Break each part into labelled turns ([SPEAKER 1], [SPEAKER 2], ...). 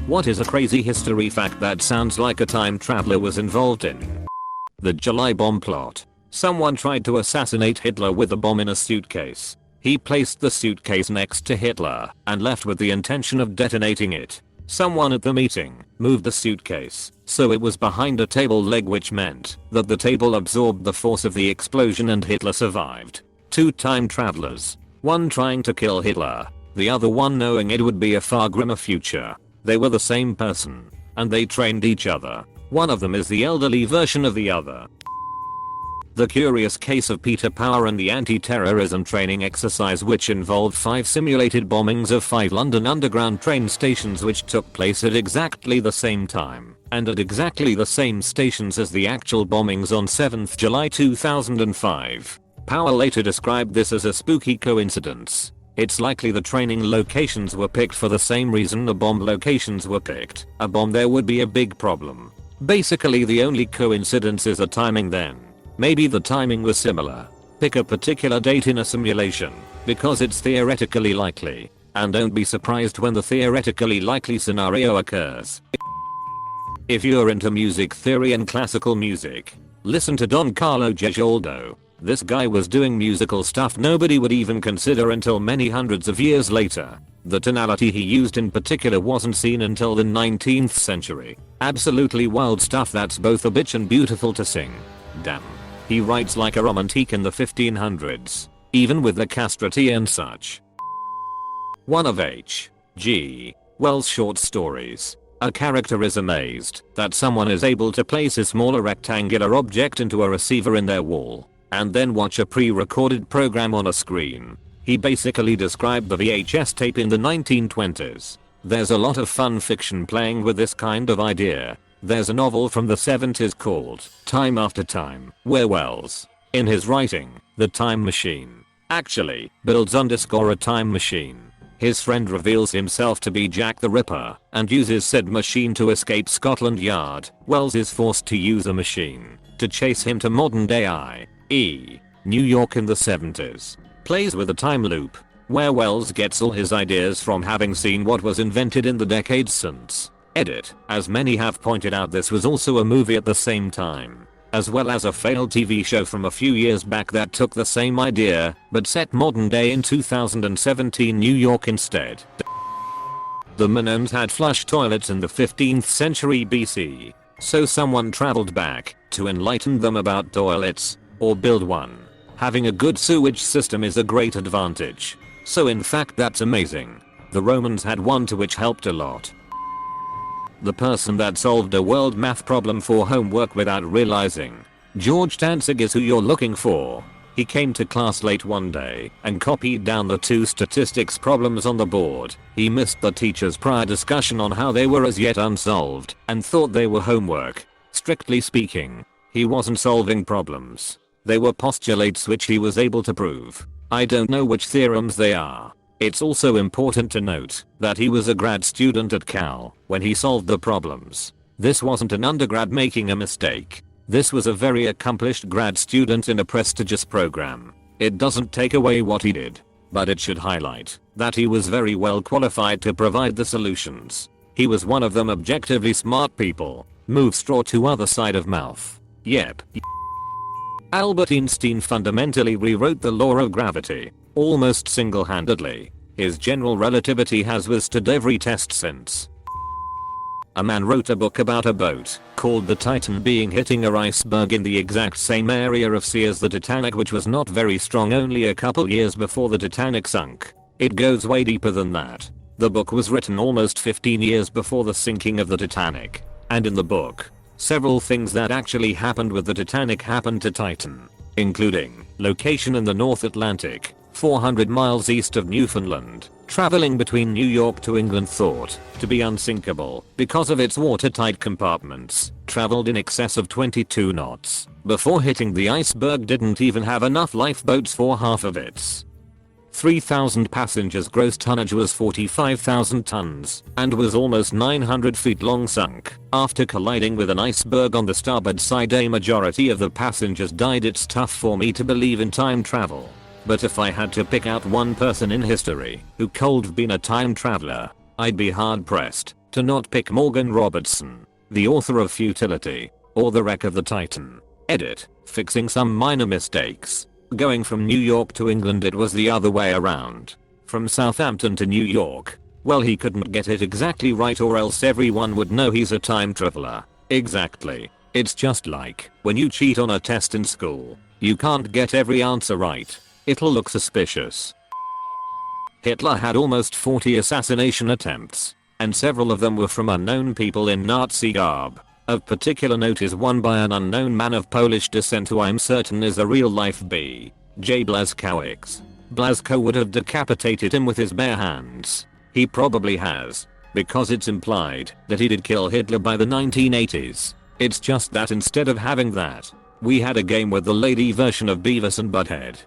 [SPEAKER 1] What is a crazy history fact that sounds like a time traveler was involved in? The July bomb plot. Someone tried to assassinate Hitler with a bomb in a suitcase. He placed the suitcase next to Hitler and left with the intention of detonating it. Someone at the meeting moved the suitcase so it was behind a table leg, which meant that the table absorbed the force of the explosion and Hitler survived. Two time travelers. One trying to kill Hitler, the other one knowing it would be a far grimmer future. They were the same person, and they trained each other. One of them is the elderly version of the other. The curious case of Peter Power and the anti-terrorism training exercise, which involved 5 simulated bombings of 5 London Underground train stations, which took place at exactly the same time and at exactly the same stations as the actual bombings on 7th July 2005. Power later described this as a spooky coincidence. It's likely the training locations were picked for the same reason the bomb locations were picked. A bomb there would be a big problem. Basically the only coincidence is the timing then. Maybe the timing was similar. Pick a particular date in a simulation, because it's theoretically likely. And don't be surprised when the theoretically likely scenario occurs. If you're into music theory and classical music, listen to Don Carlo Gesualdo. This guy was doing musical stuff nobody would even consider until many hundreds of years later. The tonality he used in particular wasn't seen until the 19th century. Absolutely wild stuff that's both a bitch and beautiful to sing. Damn. He writes like a romantique in the 1500s, even with the castrati and such. One of H.G. Wells' short stories. A character is amazed that someone is able to place a smaller rectangular object into a receiver in their wall and then watch a pre-recorded program on a screen. He basically described the VHS tape in the 1920s. There's a lot of fun fiction playing with this kind of idea. There's a novel from the 70s called Time After Time, where Wells, in his writing, The Time Machine, actually builds a time machine. His friend reveals himself to be Jack the Ripper and uses said machine to escape Scotland Yard. Wells is forced to use a machine to chase him to modern day i.e. New York in the 70s. Plays with a time loop, where Wells gets all his ideas from having seen what was invented in the decades since. Edit. As many have pointed out, this was also a movie at the same time, as well as a failed TV show from a few years back that took the same idea, but set modern day in 2017 New York instead. The Minoans had flush toilets in the 15th century BC, so someone traveled back to enlighten them about toilets, or build one. Having a good sewage system is a great advantage. So in fact that's amazing. The Romans had one too, which helped a lot. The person that solved a world math problem for homework without realizing. George Danzig is who you're looking for. He came to class late one day and copied down the 2 statistics problems on the board. He missed the teacher's prior discussion on how they were as yet unsolved and thought they were homework. Strictly speaking, he wasn't solving problems. They were postulates which he was able to prove. I don't know which theorems they are. It's also important to note that he was a grad student at Cal when he solved the problems. This wasn't an undergrad making a mistake. This was a very accomplished grad student in a prestigious program. It doesn't take away what he did, but it should highlight that he was very well qualified to provide the solutions. He was one of them objectively smart people. Move straw to other side of mouth. Yep. Albert Einstein fundamentally rewrote the law of gravity. Almost single-handedly. His general relativity has withstood every test since. A man wrote a book about a boat called the Titan being hitting an iceberg in the exact same area of sea as the Titanic, which was not very strong only a couple years before the Titanic sunk. It goes way deeper than that. The book was written almost 15 years before the sinking of the Titanic. And in the book, several things that actually happened with the Titanic happened to Titan, including location in the North Atlantic, 400 miles east of Newfoundland, traveling between New York to England, thought to be unsinkable because of its watertight compartments, traveled in excess of 22 knots before hitting the iceberg, didn't even have enough lifeboats for half of its 3,000 passengers. Gross tonnage was 45,000 tons and was almost 900 feet long. Sunk after colliding with an iceberg on the starboard side. A majority of the passengers died. It's tough for me to believe in time travel. But if I had to pick out one person in history who could've been a time traveler, I'd be hard pressed. to not pick Morgan Robertson, the author of Futility, or The Wreck of the Titan. Edit, fixing some minor mistakes. Going from New York to England, it was the other way around. From Southampton to New York. Well, he couldn't get it exactly right or else everyone would know he's a time traveler. Exactly. It's just like when you cheat on a test in school. You can't get every answer right. It'll look suspicious. Hitler had almost 40 assassination attempts, and several of them were from unknown people in Nazi garb. Of particular note is one by an unknown man of Polish descent who I'm certain is a real-life B.J. Blazkowicz. Blazko would have decapitated him with his bare hands. He probably has, because it's implied that he did kill Hitler by the 1980s. It's just that instead of having that, we had a game with the lady version of Beavis and Butthead.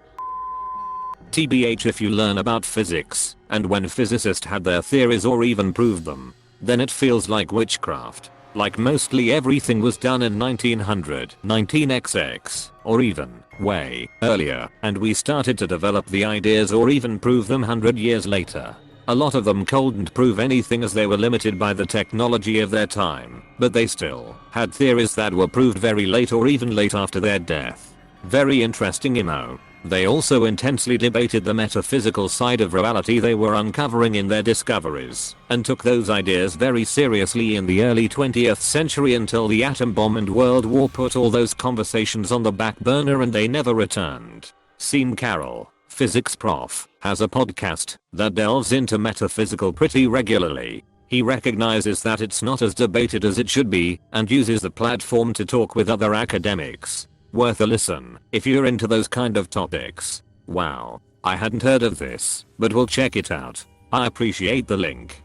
[SPEAKER 1] TBH, if you learn about physics, and when physicists had their theories or even proved them, then it feels like witchcraft. Like mostly everything was done in 1900, 19XX, or even way earlier, and we started to develop the ideas or even prove them 100 years later. A lot of them couldn't prove anything as they were limited by the technology of their time, but they still had theories that were proved very late or even late after their death. Very interesting, you know. They also intensely debated the metaphysical side of reality they were uncovering in their discoveries, and took those ideas very seriously in the early 20th century until the atom bomb and World War put all those conversations on the back burner and they never returned. Sean Carroll, physics prof, has a podcast that delves into metaphysical pretty regularly. He recognizes that it's not as debated as it should be, and uses the platform to talk with other academics. Worth a listen if you're into those kind of topics. Wow, I hadn't heard of this, but we'll check it out. I appreciate the link.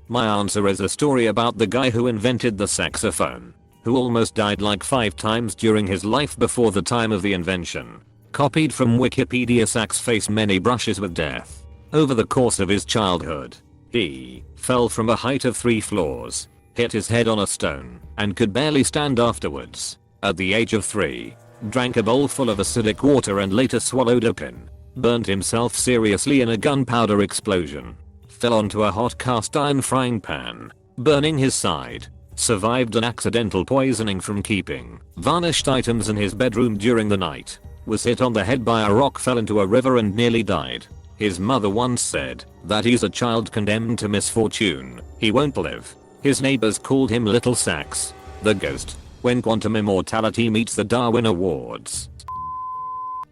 [SPEAKER 1] My answer is a story about the guy who invented the saxophone, who almost died like 5 times during his life before the time of the invention. Copied from Wikipedia. Sax faced many brushes with death. Over the course of his childhood, he fell from a height of 3 floors, hit his head on a stone, and could barely stand afterwards. At the age of 3, drank a bowl full of acidic water and later swallowed a pin. Burnt himself seriously in a gunpowder explosion. Fell onto a hot cast iron frying pan, burning his side. Survived an accidental poisoning from keeping varnished items in his bedroom during the night. Was hit on the head by a rock, fell into a river and nearly died. His mother once said that he's a child condemned to misfortune. He won't live. His neighbors called him Little Sax, the ghost. When quantum immortality meets the Darwin Awards.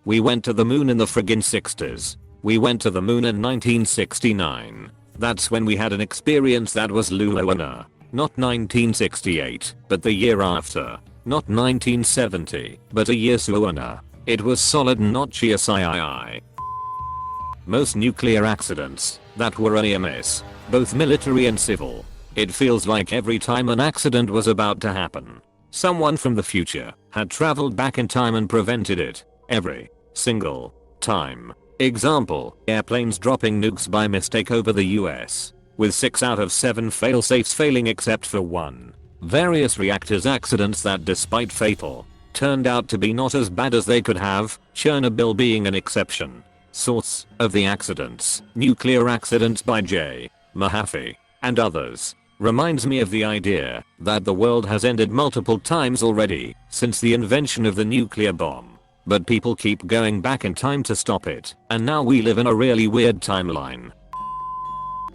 [SPEAKER 1] We went to the moon in the friggin' 60s. We went to the moon in 1969. That's when we had an experience that was lunar. Not 1968, but the year after. Not 1970, but a year sooner. It was solid, not GSIII. Most nuclear accidents that were a near miss, both military and civil. It feels like every time an accident was about to happen, someone from the future had traveled back in time and prevented it. Every single time. Example, airplanes dropping nukes by mistake over the US, with 6 out of 7 failsafes failing except for one. Various reactors accidents that, despite fatal, turned out to be not as bad as they could have, Chernobyl being an exception. Source of the accidents, nuclear accidents by J. Mahaffey and others. Reminds me of the idea that the world has ended multiple times already since the invention of the nuclear bomb. But people keep going back in time to stop it, and now we live in a really weird timeline.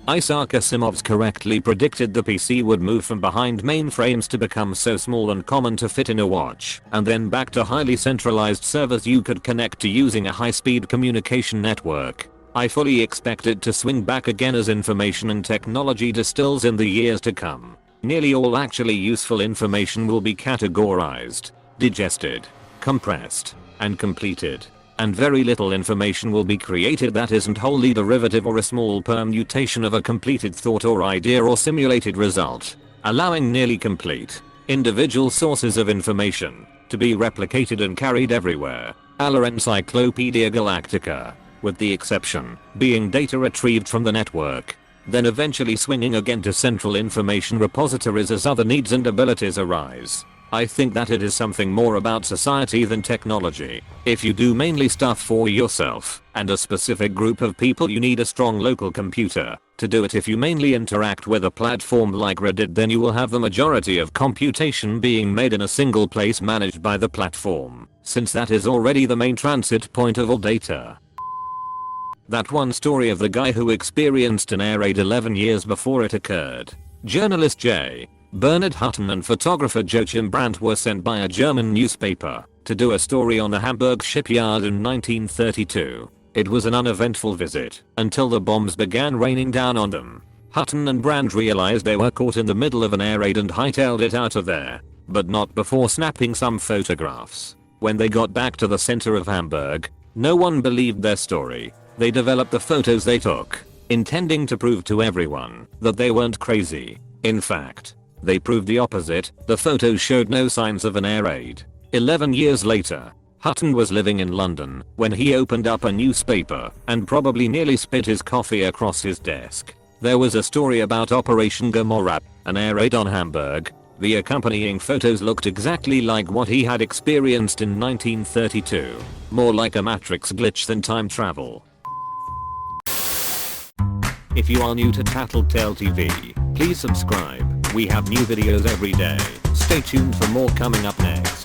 [SPEAKER 1] Isaac Asimov's correctly predicted the PC would move from behind mainframes to become so small and common to fit in a watch, and then back to highly centralized servers you could connect to using a high-speed communication network. I fully expect it to swing back again as information and technology distills in the years to come. Nearly all actually useful information will be categorized, digested, compressed, and completed, and very little information will be created that isn't wholly derivative or a small permutation of a completed thought or idea or simulated result, allowing nearly complete, individual sources of information to be replicated and carried everywhere, a la Encyclopedia Galactica, with the exception being data retrieved from the network, then eventually swinging again to central information repositories as other needs and abilities arise. I think that it is something more about society than technology. If you do mainly stuff for yourself and a specific group of people, you need a strong local computer to do it. If you mainly interact with a platform like Reddit, then you will have the majority of computation being made in a single place managed by the platform, since that is already the main transit point of all data. That one story of the guy who experienced an air raid 11 years before it occurred. Journalist J. Bernard Hutton and photographer Joachim Brandt were sent by a German newspaper to do a story on a Hamburg shipyard in 1932. It was an uneventful visit until the bombs began raining down on them. Hutton and Brandt realized they were caught in the middle of an air raid and hightailed it out of there, but not before snapping some photographs. When they got back to the center of Hamburg, no one believed their story. They developed the photos they took, intending to prove to everyone that they weren't crazy. In fact, they proved the opposite. The photos showed no signs of an air raid. 11 years later, Hutton was living in London when he opened up a newspaper and probably nearly spit his coffee across his desk. There was a story about Operation Gomorrah, an air raid on Hamburg. The accompanying photos looked exactly like what he had experienced in 1932. More like a Matrix glitch than time travel. If you are new to TattleTale TV, please subscribe. We have new videos every day. Stay tuned for more coming up next.